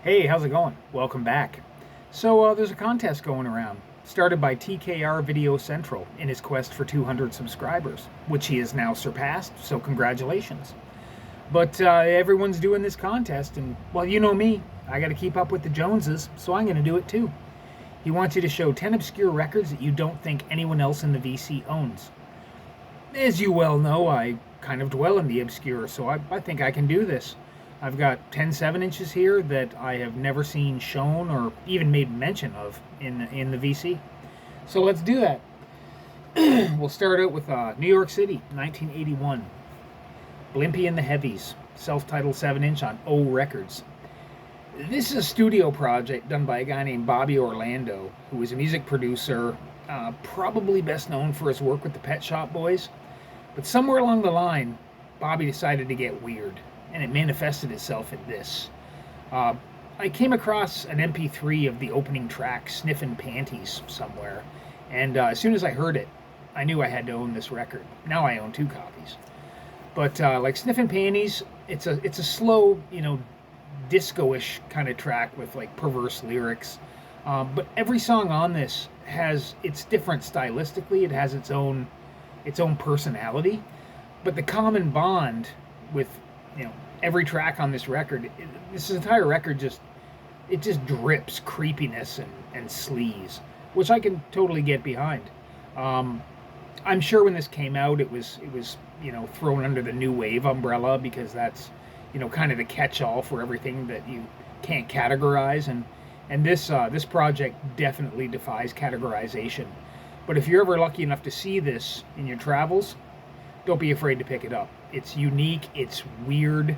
Hey, how's it going? Welcome back. So there's a contest going around, started by TKR VideoCentral in his quest for 200 subscribers, which he has now surpassed, so congratulations. But everyone's doing this contest, and, well, you know me, I gotta keep up with the Joneses, so I'm gonna do it too. He wants you to show 10 obscure records that you don't think anyone else in the VC owns. As you well know, I kind of dwell in the obscure, so I think I can do this. I've got 10 7-inches here that I have never seen shown or even made mention of in the VC. So let's do that. We'll start out with New York City, 1981. Blimpy The Heavies, self-titled 7-inch on O Records. This is a studio project done by a guy named Bobby Orlando, who is a music producer, probably best known for his work with the Pet Shop Boys. But somewhere along the line, Bobby decided to get weird, and it manifested itself in this. I came across an MP3 of the opening track, Sniffin' Panties, somewhere, and as soon as I heard it, I knew I had to own this record. Now I own 2 copies. But like Sniffin' Panties, it's a slow, disco-ish kind of track with like perverse lyrics. But every song on this it's different stylistically. It has its own personality. But the common bond with every track on this record, this entire record just drips creepiness and sleaze, which I can totally get behind. I'm sure when this came out, it was thrown under the new wave umbrella, because that's kind of the catch-all for everything that you can't categorize, and this project definitely defies categorization. But if you're ever lucky enough to see this in your travels, don't be afraid to pick it up. It's unique, it's weird,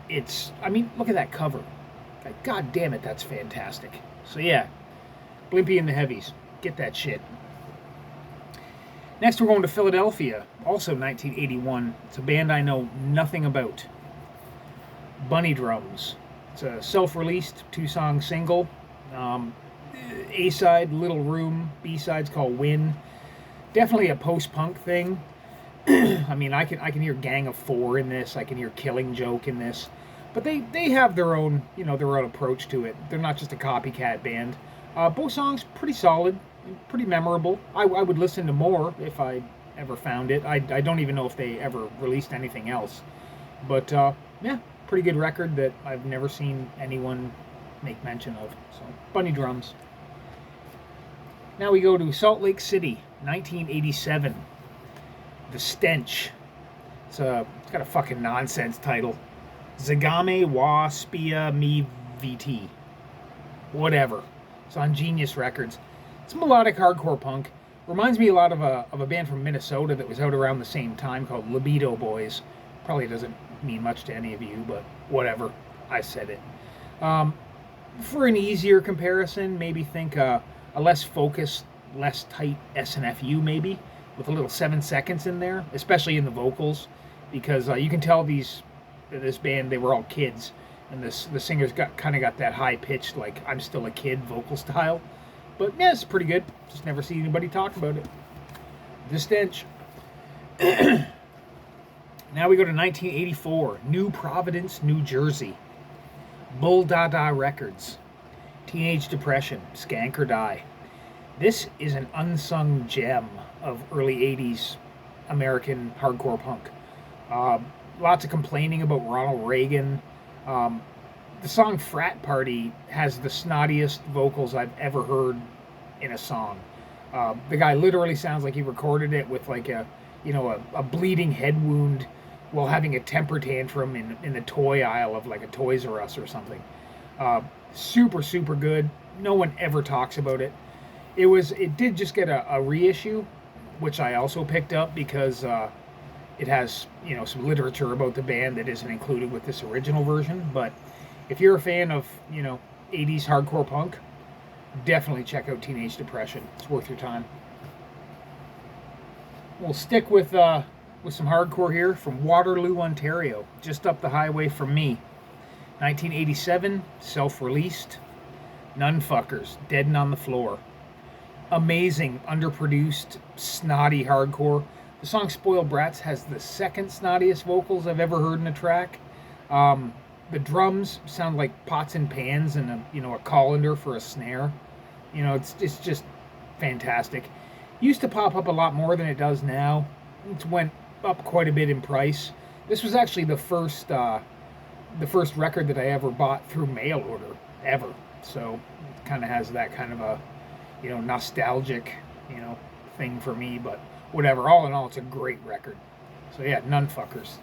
look at that cover. God damn it, that's fantastic. So yeah, Blimpy The Heavies, get that shit. Next we're going to Philadelphia, also 1981. It's a band I know nothing about. Bunnydrums. It's a self-released 2-song single. A-side, Little Room. B-side's called Win. Definitely a post-punk thing. I can hear Gang of Four in this. I can hear Killing Joke in this. But they have their own approach to it. They're not just a copycat band. Both songs pretty solid, pretty memorable. I would listen to more if I ever found it. I don't even know if they ever released anything else. But yeah, pretty good record that I've never seen anyone make mention of. So, Bunnydrums. Now we go to Salt Lake City, 1987. The Stench. It's got a fucking nonsense title. Zagame wa spia mi vt. Whatever. It's on Genius Records. It's melodic hardcore punk. Reminds me a lot of a band from Minnesota that was out around the same time called Libido Boys. Probably doesn't mean much to any of you, but whatever. I said it. For an easier comparison, maybe think a less focused, less tight SNFU maybe, with a little 7 seconds in there, especially in the vocals, because you can tell this band, they were all kids, and the singers kind of got that high-pitched, like, I'm still a kid vocal style. But yeah, it's pretty good. Just never see anybody talk about it. The Stench. Now we go to 1984, New Providence, New Jersey. Bull Dada Records. Teenage Depression, Skank or Die. This is an unsung gem of early 80s American hardcore punk. Lots of complaining about Ronald Reagan. The song Frat Party has the snottiest vocals I've ever heard in a song. The guy literally sounds like he recorded it with like a bleeding head wound while having a temper tantrum in the toy aisle of like a Toys R Us or something. Super, super good. No one ever talks about it. It did just get a reissue, which I also picked up because it has some literature about the band that isn't included with this original version. But if you're a fan of 80s hardcore punk, definitely check out Teenage Depression. It's worth your time. We'll stick with some hardcore here from Waterloo, Ontario, just up the highway from me. 1987, self-released. Nunfuckers, Dead and on the Floor. Amazing, underproduced, snotty hardcore. The song Spoiled Brats has the second snottiest vocals I've ever heard in a track. The drums sound like pots and pans and a colander for a snare. It's just fantastic. Used to pop up a lot more than it does now. It went up quite a bit in price. This was actually the first record that I ever bought through mail order ever. So it kind of has that kind of a nostalgic thing for me. But whatever. All in all, it's a great record. So yeah, Nunfuckers.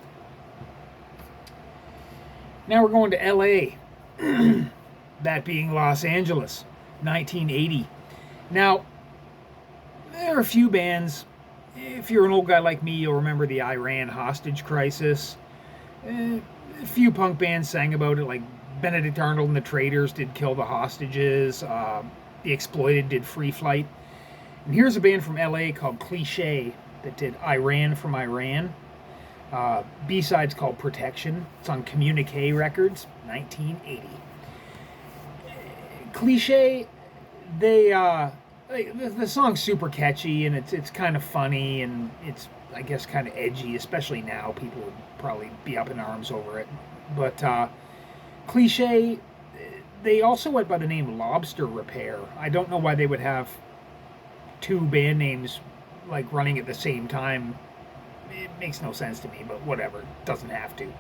Now we're going to L.A. That being Los Angeles, 1980. Now, there are a few bands. If you're an old guy like me, you'll remember the Iran hostage crisis. A few punk bands sang about it, like Benedict Arnold and the Traders did Kill the Hostages. The Exploited did Free Flight. And here's a band from L.A. called Cliché that did Iran from Iran. B-side's called Protection. It's on Communique Records, 1980. Cliché, the song's super catchy, and it's kind of funny, and it's, I guess, kind of edgy, especially now. People would probably be up in arms over it. But Cliché, they also went by the name Lobster Repair. I don't know why they would have two band names like running at the same time. It makes no sense to me, but whatever. It doesn't have to.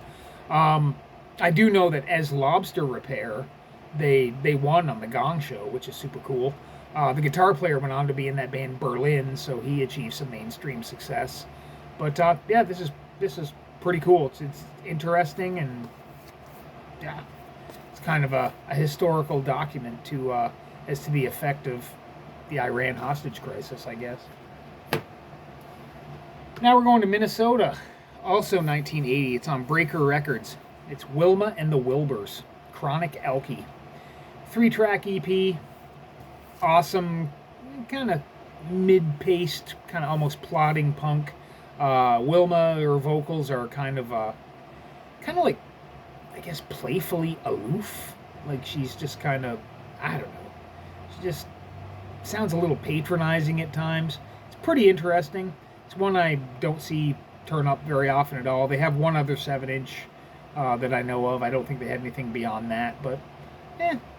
I do know that as Lobster Repair, they won on the Gong Show, which is super cool. The guitar player went on to be in that band Berlin, so he achieved some mainstream success. But yeah, this is pretty cool. It's interesting, and yeah, it's kind of a historical document as to the effect of the Iran hostage crisis, I guess. Now we're going to Minnesota, also 1980. It's on Breaker Records. It's Wilma and the Wilburs, Chronic Alkie. 3-track EP, awesome, kind of mid-paced, kind of almost plodding punk. Wilma, her vocals are kind of like, I guess, playfully aloof. Like she's just kind of, I don't know. She just sounds a little patronizing at times. It's pretty interesting. It's one I don't see turn up very often at all. They have one other 7-inch that I know of. I don't think they had anything beyond that, but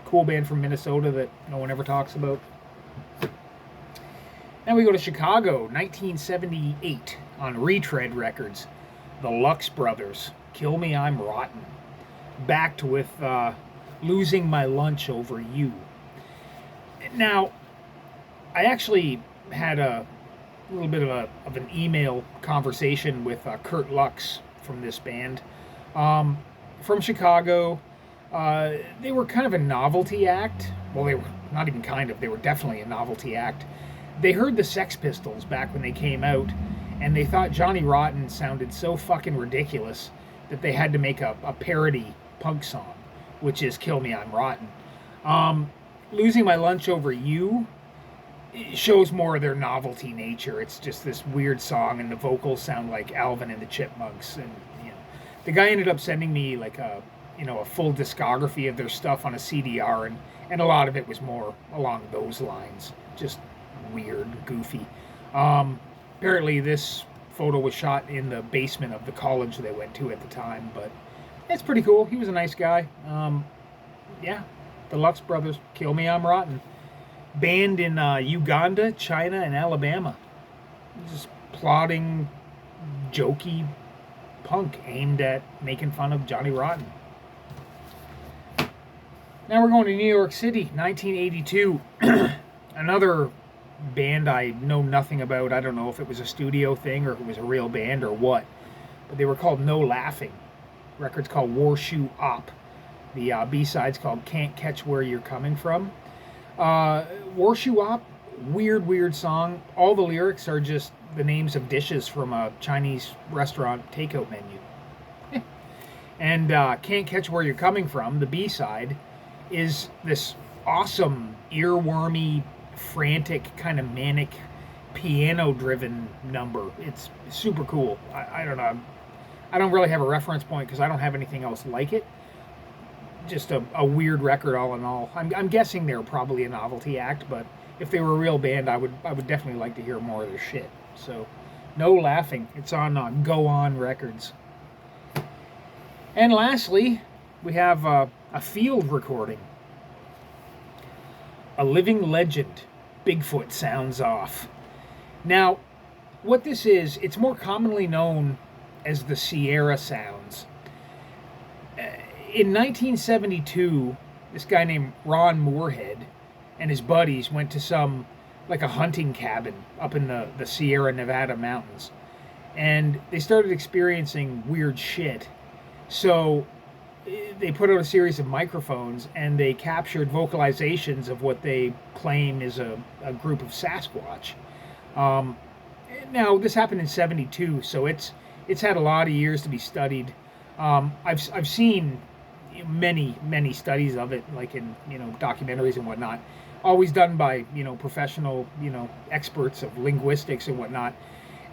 cool band from Minnesota that no one ever talks about. Now we go to Chicago, 1978, on Retread Records. The Luchs Brothers, Kill Me, I'm Rotten. Backed with Losing My Lunch Over You. Now, I actually had a little bit of an email conversation with Kurt Luchs from this band. From Chicago. They were kind of a novelty act. Well, they were not even kind of. They were definitely a novelty act. They heard the Sex Pistols back when they came out, and they thought Johnny Rotten sounded so fucking ridiculous that they had to make a parody punk song, which is Kill Me, I'm Rotten. Losing My Lunch Over You shows more of their novelty nature. It's just this weird song, and the vocals sound like Alvin and the Chipmunks. And the guy ended up sending me like a full discography of their stuff on a CDR, and a lot of it was more along those lines, just weird, goofy. Apparently this photo was shot in the basement of the college they went to at the time, but it's pretty cool. He was a nice guy. Yeah, the Luchs Brothers, Kill Me, I'm Rotten. Banned in Uganda, China, and Alabama. Just plodding, jokey punk aimed at making fun of Johnny Rotten. Now we're going to New York City, 1982. Another band I know nothing about. I don't know if it was a studio thing or if it was a real band or what. But they were called No Laughing. Record's called Wor Shu Opp. The B-side's called Can't Catch Where You're Coming From. Wor Shu Opp, weird song. All the lyrics are just the names of dishes from a Chinese restaurant takeout menu. And Can't Catch Where You're Coming From, the B-side, is this awesome, earwormy, frantic, kind of manic, piano-driven number. It's super cool. I don't know. I don't really have a reference point because I don't have anything else like it. Just a weird record all in all. I'm guessing they're probably a novelty act, but if they were a real band, I would definitely like to hear more of their shit. So, No Laughing. It's on Go On Records. And lastly, we have a field recording. A living legend, Bigfoot Sounds Off. Now, what this is, it's more commonly known as the Sierra Sounds. In 1972, this guy named Ron Moorhead and his buddies went to a hunting cabin up in the Sierra Nevada mountains. And they started experiencing weird shit. So they put out a series of microphones and they captured vocalizations of what they claim is a group of Sasquatch. Now, this happened in 72, so it's had a lot of years to be studied. I've seen many studies of it, like in documentaries and whatnot, always done by professional experts of linguistics and whatnot.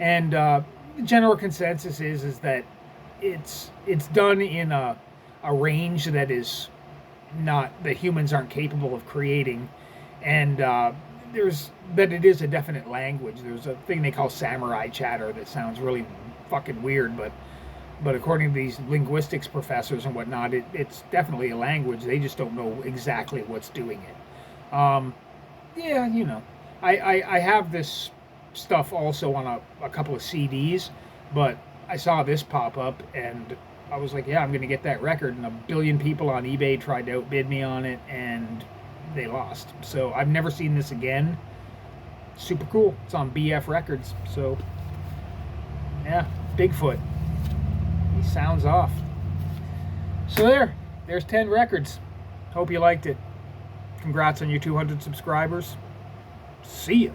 And the general consensus is that it's done in a range that is not, that humans aren't capable of creating, and that it is a definite language. There's a thing they call samurai chatter that sounds really fucking weird, but according to these linguistics professors and whatnot, it's definitely a language. They just don't know exactly what's doing it. Yeah, I have this stuff also on a couple of CDs, but I saw this pop up and I was like, yeah, I'm gonna get that record, and a billion people on eBay tried to outbid me on it and they lost. So I've never seen this again. Super cool. It's on BF Records. So yeah, Bigfoot. He sounds off. So there's 10 records. Hope you liked it. Congrats on your 200 subscribers. See ya.